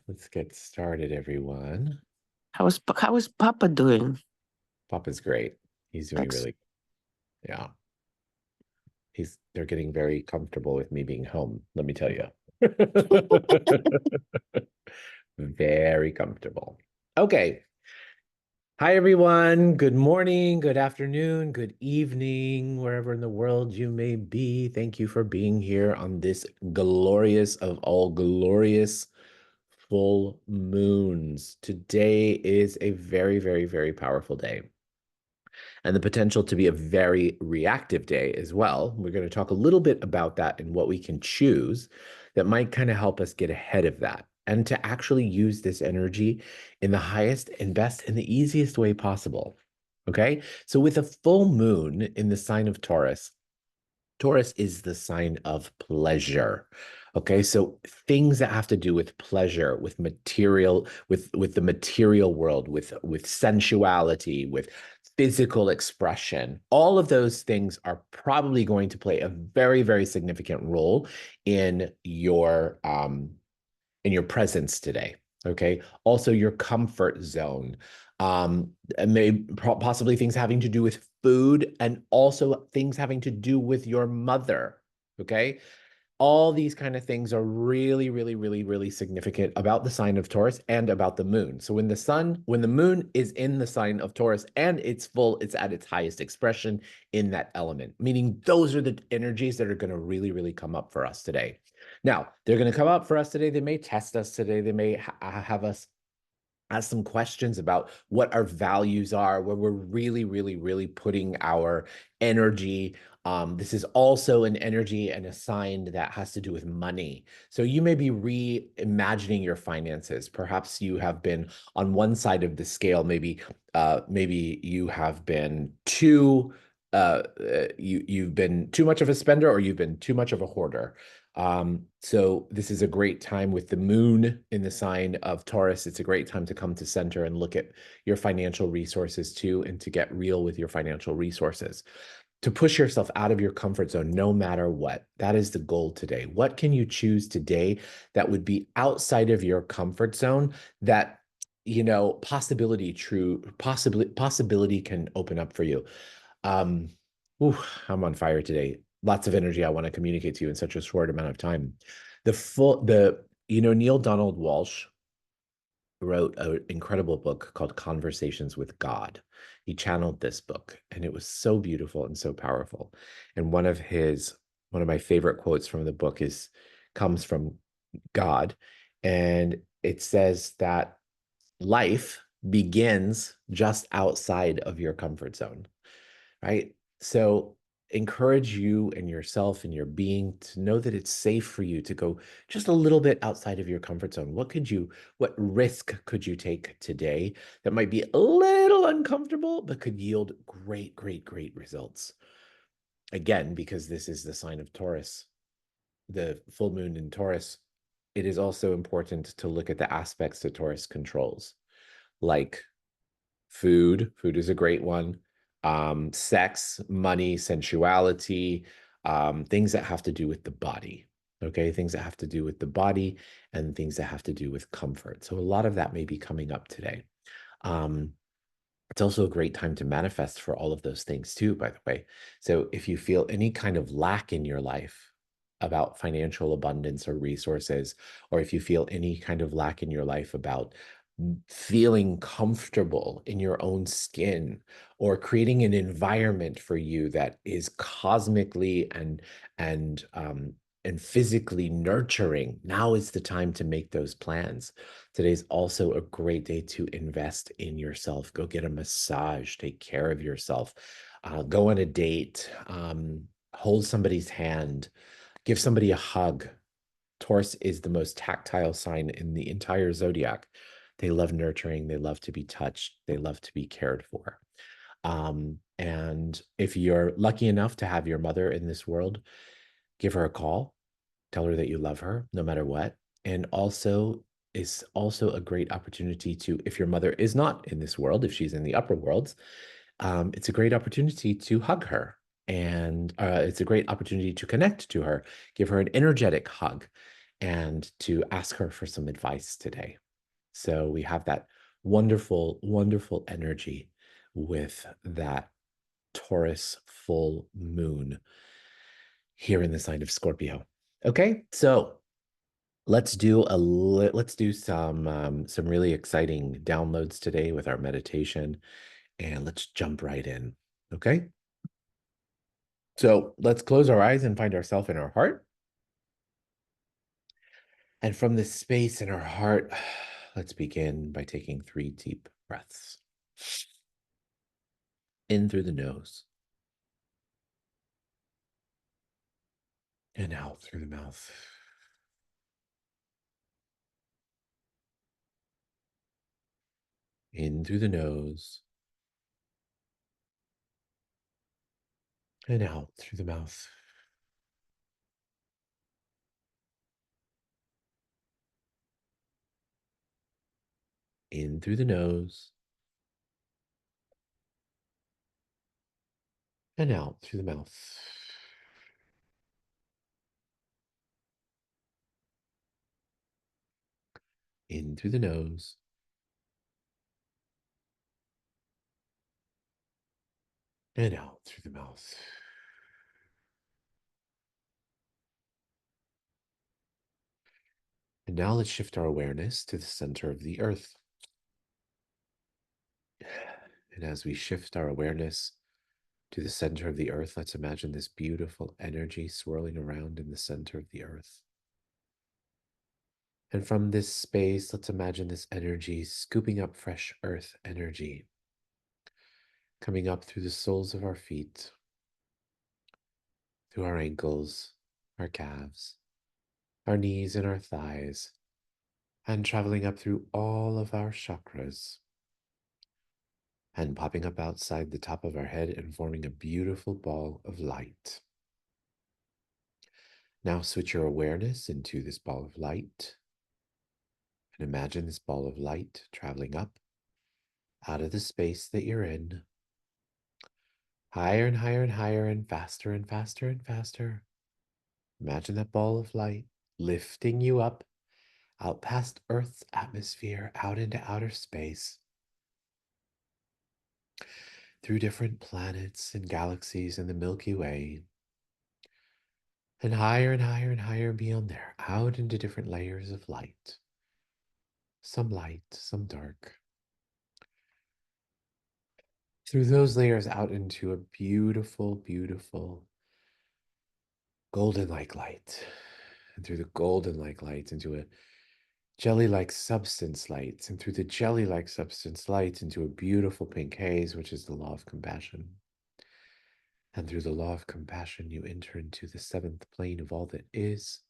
Let's get started, everyone. How is Papa doing? Papa's great. He's doing Ex really, yeah. They're getting very comfortable with me being home, let me tell you. Very comfortable. Okay. Hi, everyone. Good morning, good afternoon, good evening, wherever in the world you may be. Thank you for being here on this glorious of all glorious full moons. Today is a very, very, very powerful day and the potential to be a very reactive day as well. We're going to talk a little bit about that and what we can choose that might kind of help us get ahead of that and to actually use this energy in the highest and best and the easiest way possible. Okay. So, with a full moon in the sign of Taurus, Taurus is the sign of pleasure. Okay, so things that have to do with pleasure, with material, with the material world, with sensuality, with physical expression, all of those things are probably going to play a very, very significant role in your presence today. Okay. Also, your comfort zone. And possibly things having to do with food and also things having to do with your mother. Okay. All these kind of things are really, really, really, really significant about the sign of Taurus and about the moon. So when the moon is in the sign of Taurus and it's at its highest expression in that element, meaning those are the energies that are going to really, really come up for us today. Now, they're going to come up for us today. They may test us today. They may have us ask some questions about what our values are, where we're really, really, really putting our energy. This is also an energy and a sign that has to do with money. So you may be reimagining your finances. Perhaps you have been on one side of the scale. Maybe you have been you've been too much of a spender or you've been too much of a hoarder. So this is a great time with the moon in the sign of Taurus. It's a great time to come to center and look at your financial resources too, and to get real with your financial resources. To push yourself out of your comfort zone, no matter what. That is the goal today. What can you choose today that would be outside of your comfort zone that, possibility can open up for you? Um, ooh, I'm on fire today. Lots of energy I want to communicate to you in such a short amount of time. Neil Donald Walsh wrote an incredible book called Conversations with God. He channeled this book, and it was so beautiful and so powerful. And one of my favorite quotes from the book comes from God, and it says that life begins just outside of your comfort zone, right? So encourage you and yourself and your being to know that it's safe for you to go just a little bit outside of your comfort zone. What risk could you take today that might be a little uncomfortable, but could yield great, great, great results? Again, because this is the sign of Taurus, the full moon in Taurus, it is also important to look at the aspects that Taurus controls, like food. Food is a great one. Sex, money, sensuality, things that have to do with the body. Okay, things that have to do with the body and things that have to do with comfort. So a lot of that may be coming up today. Um, it's also a great time to manifest for all of those things too, by the way. So if you feel any kind of lack in your life about financial abundance or resources, or if you feel any kind of lack in your life about feeling comfortable in your own skin or creating an environment for you that is cosmically and physically nurturing, now is the time to make those plans. Today's also a great day to invest in yourself. Go get a massage, take care of yourself, go on a date, hold somebody's hand, give somebody a hug. Taurus is the most tactile sign in the entire zodiac. They love nurturing, they love to be touched, they love to be cared for. And if you're lucky enough to have your mother in this world, give her a call, tell her that you love her no matter what. And also, it's also a great opportunity to, if your mother is not in this world, if she's in the upper worlds, it's a great opportunity to hug her. And it's a great opportunity to connect to her, give her an energetic hug. and to ask her for some advice today. So we have that wonderful, wonderful energy with that Taurus full moon here in the sign of Scorpio. Okay, so let's do some really exciting downloads today with our meditation, and let's jump right in. Okay, so let's close our eyes and find ourselves in our heart. And from this space in our heart, let's begin by taking 3 deep breaths. In through the nose and out through the mouth. In through the nose and out through the mouth. In through the nose and out through the mouth. In through the nose and out through the mouth. And now let's shift our awareness to the center of the earth. And as we shift our awareness to the center of the earth, let's imagine this beautiful energy swirling around in the center of the earth. And from this space, let's imagine this energy scooping up fresh earth energy, coming up through the soles of our feet, through our ankles, our calves, our knees, and our thighs, and traveling up through all of our chakras, and popping up outside the top of our head and forming a beautiful ball of light. Now switch your awareness into this ball of light, and imagine this ball of light traveling up out of the space that you're in, higher and higher and higher, and faster and faster and faster. Imagine that ball of light lifting you up, out past Earth's atmosphere, out into outer space, through different planets and galaxies in the Milky Way, and higher and higher and higher beyond there, out into different layers of light. Some light, some dark. Through those layers out into a beautiful, beautiful golden-like light. And through the golden-like light into a jelly-like substance light, and through the jelly-like substance light into a beautiful pink haze, which is the law of compassion. And through the law of compassion, you enter into the 7th plane of all that is,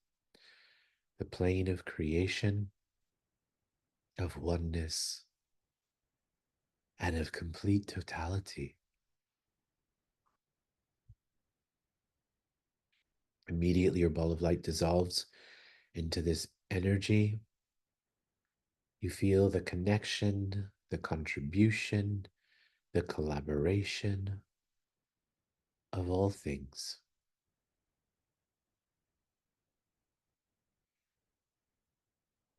the plane of creation, of oneness, and of complete totality. Immediately, your ball of light dissolves into this energy. You feel the connection, the contribution, the collaboration of all things.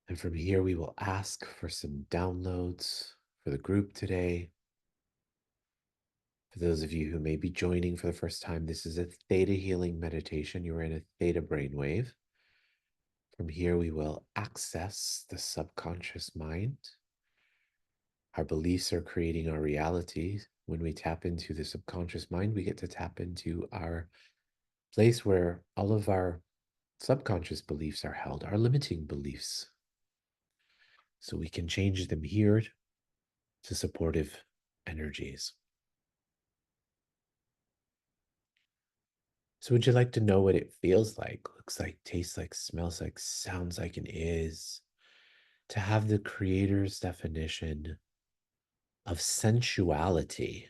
And from here, we will ask for some downloads for the group today. For those of you who may be joining for the first time, this is a theta healing meditation. You are in a theta brainwave. From here, we will access the subconscious mind. Our beliefs are creating our reality. When we tap into the subconscious mind, we get to tap into our place where all of our subconscious beliefs are held, our limiting beliefs. So we can change them here to supportive energies. So would you like to know what it feels like, looks like, tastes like, smells like, sounds like, and is to have the creator's definition of sensuality,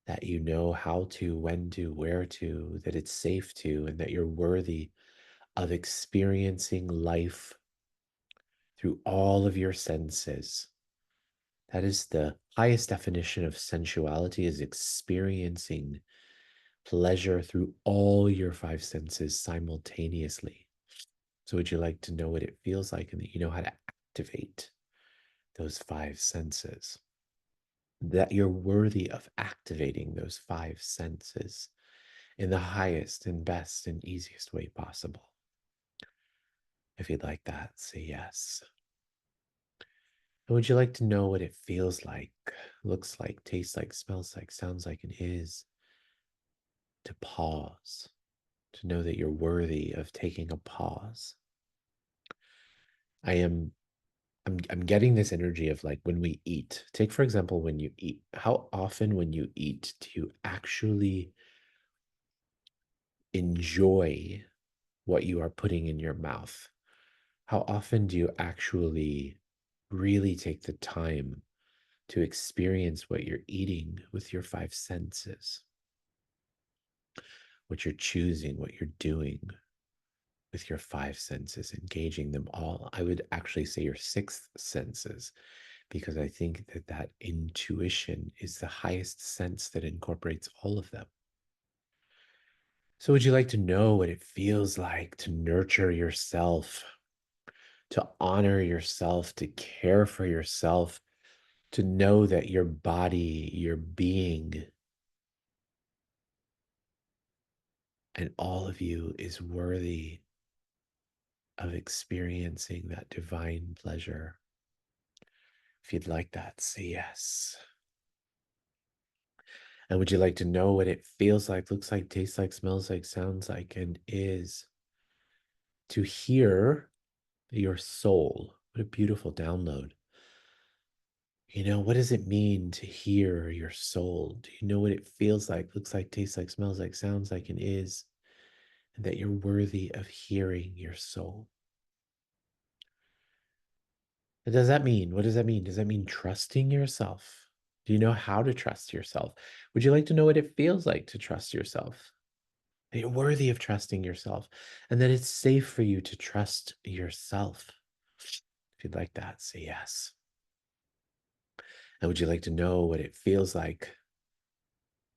that you know how to, when to, where to, that it's safe to, and that you're worthy of experiencing life through all of your senses. That is the highest definition of sensuality, is experiencing pleasure through all your 5 senses simultaneously. So would you like to know what it feels like and that you know how to activate those five senses? That you're worthy of activating those five senses in the highest and best and easiest way possible. If you'd like that, say yes. And would you like to know what it feels like, looks like, tastes like, smells like, sounds like, and is to pause, to know that you're worthy of taking a pause? I am I'm getting this energy of like when we eat. Take for example when you eat. How often when you eat do you actually enjoy what you are putting in your mouth? How often do you actually really take the time to experience what you're eating with your five senses? What you're choosing, what you're doing with your five senses, engaging them all. I would actually say your sixth senses, because I think that that intuition is the highest sense that incorporates all of them. So, would you like to know what it feels like to nurture yourself, to honor yourself, to care for yourself, to know that your body, your being, and all of you is worthy of experiencing that divine pleasure? If you'd like that, say yes. And would you like to know what it feels like, looks like, tastes like, smells like, sounds like, and is to hear your soul? What a beautiful download. What does it mean to hear your soul? Do you know what it feels like, looks like, tastes like, smells like, sounds like, and is? And that you're worthy of hearing your soul. What does that mean? What does that mean? Does that mean trusting yourself? Do you know how to trust yourself? Would you like to know what it feels like to trust yourself? That you're worthy of trusting yourself and that it's safe for you to trust yourself. If you'd like that, say yes. And would you like to know what it feels like,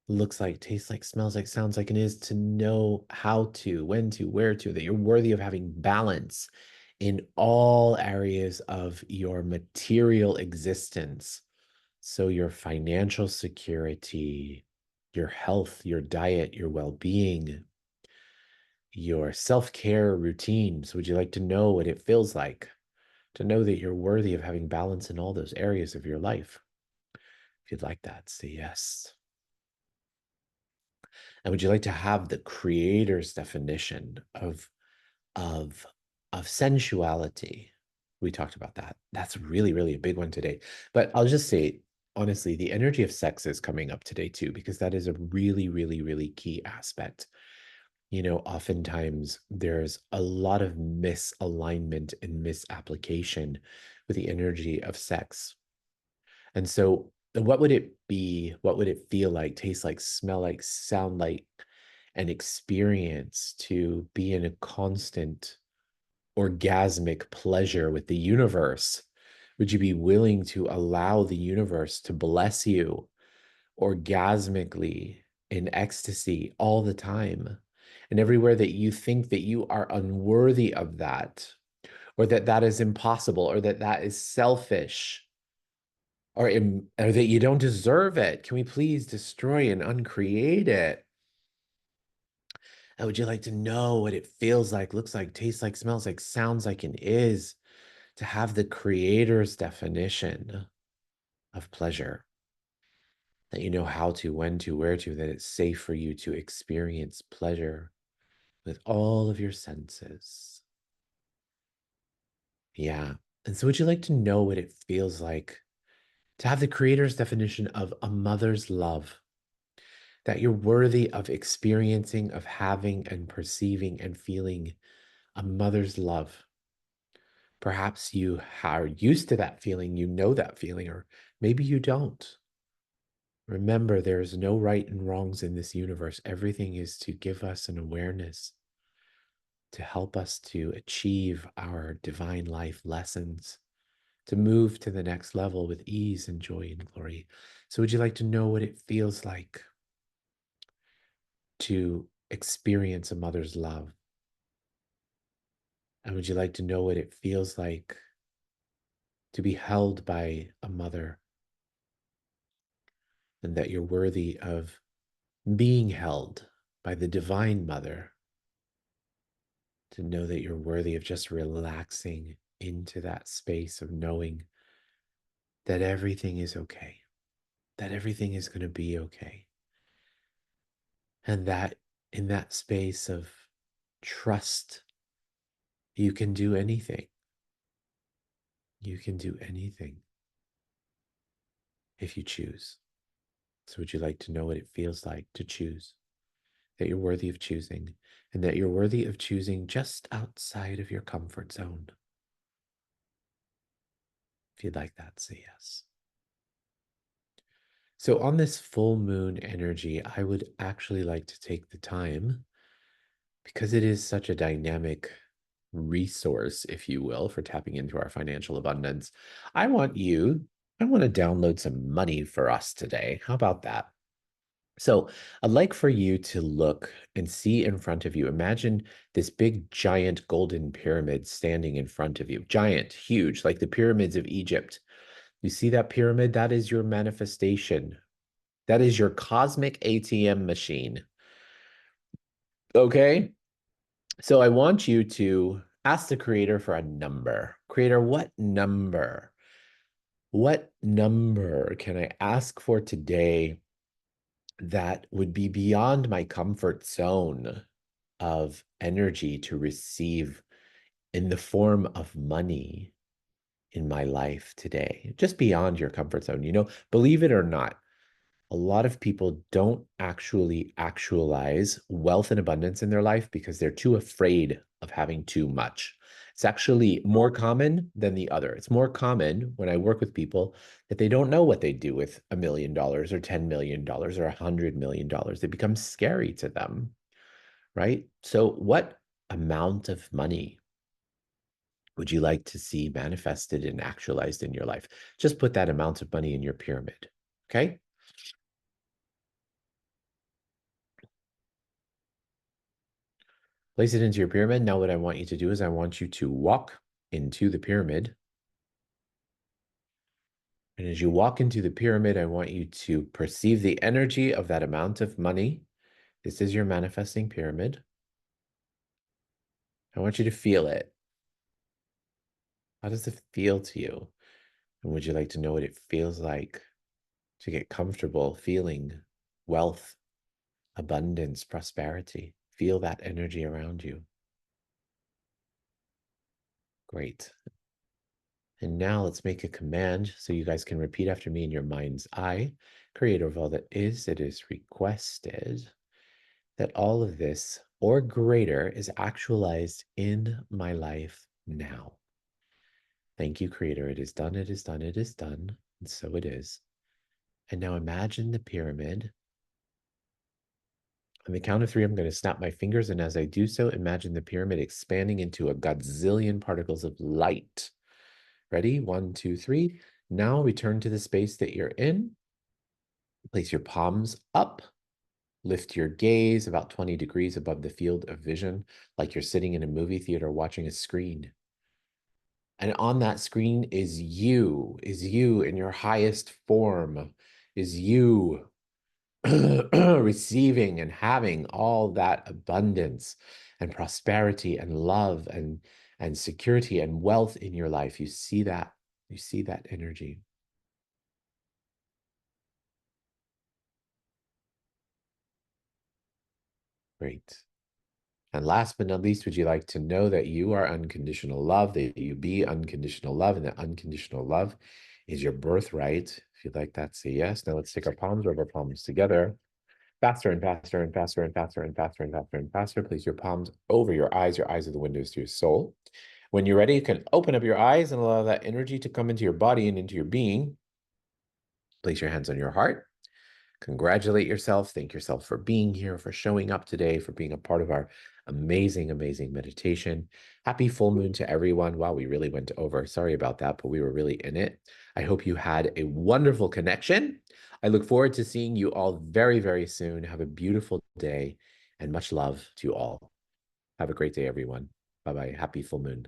looks like, tastes like, smells like, sounds like, and is to know how to, when to, where to, that you're worthy of having balance in all areas of your material existence? So, your financial security, your health, your diet, your well being, your self care routines. Would you like to know what it feels like to know that you're worthy of having balance in all those areas of your life? If you'd like that, say yes. And would you like to have the creator's definition of of sensuality? We talked about that. That's really, really a big one today. But I'll just say, honestly, the energy of sex is coming up today too, because that is a really, really, really key aspect. Oftentimes there's a lot of misalignment and misapplication with the energy of sex. And so, what would it be? What would it feel like, taste like, smell like, sound like, and experience to be in a constant orgasmic pleasure with the universe? Would you be willing to allow the universe to bless you orgasmically in ecstasy all the time? And everywhere that you think that you are unworthy of that, or that that is impossible, or that that is selfish, or that you don't deserve it, can we please destroy and uncreate it? And would you like to know what it feels like, looks like, tastes like, smells like, sounds like, and is to have the creator's definition of pleasure? That you know how to, when to, where to, that it's safe for you to experience pleasure with all of your senses. Yeah. And so, would you like to know what it feels like to have the creator's definition of a mother's love? That you're worthy of experiencing, of having, and perceiving and feeling a mother's love. Perhaps you are used to that feeling, you know that feeling, or maybe you don't. Remember, there is no right and wrongs in this universe. Everything is to give us an awareness, to help us to achieve our divine life lessons, to move to the next level with ease and joy and glory. So, would you like to know what it feels like to experience a mother's love? And would you like to know what it feels like to be held by a mother and that you're worthy of being held by the divine mother, to know that you're worthy of just relaxing into that space of knowing that everything is okay, that everything is going to be okay. And that in that space of trust, you can do anything. You can do anything if you choose. So, would you like to know what it feels like to choose? That you're worthy of choosing, and that you're worthy of choosing just outside of your comfort zone. If you'd like that, say yes. So, on this full moon energy, I would actually like to take the time, because it is such a dynamic resource, if you will, for tapping into our financial abundance. I want to download some money for us today. How about that? So I'd like for you to look and see in front of you. Imagine this big, giant golden pyramid standing in front of you. Giant, huge, like the pyramids of Egypt. You see that pyramid? That is your manifestation. That is your cosmic ATM machine. Okay? So I want you to ask the creator for a number. Creator, what number? What number can I ask for today that would be beyond my comfort zone of energy to receive in the form of money in my life today, just beyond your comfort zone? Believe it or not, a lot of people don't actually actualize wealth and abundance in their life because they're too afraid of having too much. It's actually more common than the other. It's more common when I work with people that they don't know what they do with $1 million or $10 million or $100 million. It becomes scary to them, right? So, what amount of money would you like to see manifested and actualized in your life? Just put that amount of money in your pyramid, okay? Place it into your pyramid. Now, what I want you to do is I want you to walk into the pyramid. And as you walk into the pyramid, I want you to perceive the energy of that amount of money. This is your manifesting pyramid. I want you to feel it. How does it feel to you? And would you like to know what it feels like to get comfortable feeling wealth, abundance, prosperity? Feel that energy around you. Great. And now let's make a command so you guys can repeat after me in your mind's eye. Creator of all that is, it is requested that all of this or greater is actualized in my life now. Thank you, Creator. It is done, it is done, it is done. And so it is. And now imagine the pyramid. On the count of three, I'm going to snap my fingers. And as I do so, imagine the pyramid expanding into a godzillion particles of light. Ready? 1, 2, 3. Now return to the space that you're in. Place your palms up. Lift your gaze about 20 degrees above the field of vision, like you're sitting in a movie theater watching a screen. And on that screen is you in your highest form, is you receiving and having all that abundance and prosperity and love and security and wealth in your life. You see that energy. Great. And last but not least, would you like to know that you are unconditional love, that you be unconditional love, and that unconditional love is your birthright? If you'd like that, say yes. Now let's take our palms, rub our palms together. Faster and faster and faster and faster and faster and faster and faster. Place your palms over your eyes. Your eyes are the windows to your soul. When you're ready, you can open up your eyes and allow that energy to come into your body and into your being. Place your hands on your heart. Congratulate yourself. Thank yourself for being here, for showing up today, for being a part of our amazing, amazing meditation. Happy full moon to everyone. Wow, we really went over. Sorry about that, but we were really in it. I hope you had a wonderful connection. I look forward to seeing you all very, very soon. Have a beautiful day and much love to you all. Have a great day, everyone. Bye bye. Happy full moon.